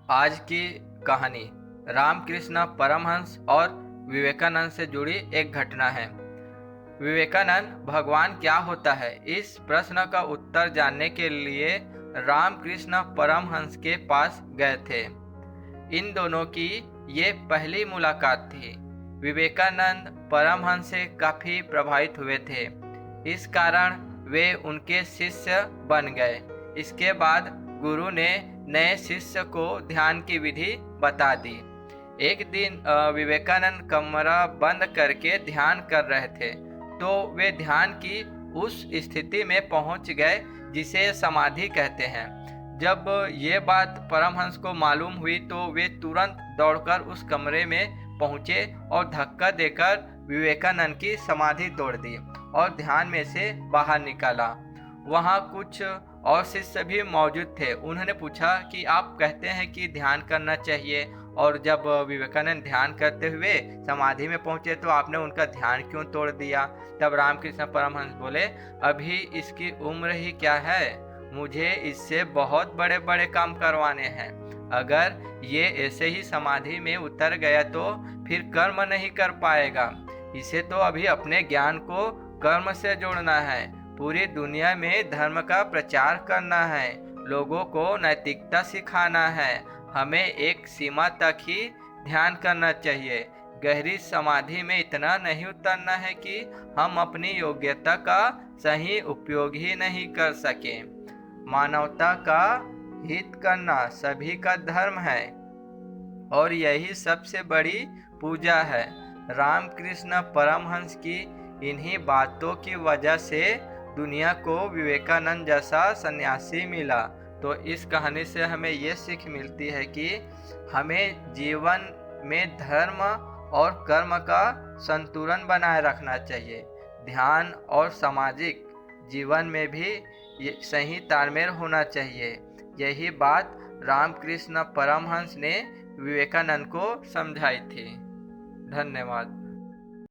आज की कहानी रामकृष्ण परमहंस और विवेकानंद से जुड़ी एक घटना है। विवेकानंद भगवान क्या होता है, इस प्रश्न का उत्तर जानने के लिए रामकृष्ण परमहंस के पास गए थे। इन दोनों की ये पहली मुलाकात थी। विवेकानंद परमहंस से काफी प्रभावित हुए थे, इस कारण वे उनके शिष्य बन गए। इसके बाद गुरु ने नए शिष्य को ध्यान की विधि बता दी। एक दिन विवेकानंद कमरा बंद करके ध्यान कर रहे थे, तो वे ध्यान की उस स्थिति में पहुंच गए जिसे समाधि कहते हैं। जब ये बात परमहंस को मालूम हुई तो वे तुरंत दौड़कर उस कमरे में पहुंचे और धक्का देकर विवेकानंद की समाधि तोड़ दी और ध्यान में से बाहर निकाला। वहाँ कुछ और शिष्य भी मौजूद थे। उन्होंने पूछा कि आप कहते हैं कि ध्यान करना चाहिए, और जब विवेकानंद ध्यान करते हुए समाधि में पहुंचे तो आपने उनका ध्यान क्यों तोड़ दिया? तब रामकृष्ण परमहंस बोले, अभी इसकी उम्र ही क्या है, मुझे इससे बहुत बड़े बड़े काम करवाने हैं। अगर ये ऐसे ही समाधि में उतर गया तो फिर कर्म नहीं कर पाएगा। इसे तो अभी अपने ज्ञान को कर्म से जोड़ना है, पूरी दुनिया में धर्म का प्रचार करना है, लोगों को नैतिकता सिखाना है। हमें एक सीमा तक ही ध्यान करना चाहिए। गहरी समाधि में इतना नहीं उतरना है कि हम अपनी योग्यता का सही उपयोग ही नहीं कर सके। मानवता का हित करना सभी का धर्म है और यही सबसे बड़ी पूजा है। रामकृष्ण परमहंस की इन्हीं बातों की वजह से दुनिया को विवेकानंद जैसा सन्यासी मिला। तो इस कहानी से हमें ये सीख मिलती है कि हमें जीवन में धर्म और कर्म का संतुलन बनाए रखना चाहिए। ध्यान और सामाजिक जीवन में भी ये सही तालमेल होना चाहिए। यही बात रामकृष्ण परमहंस ने विवेकानंद को समझाई थी। धन्यवाद।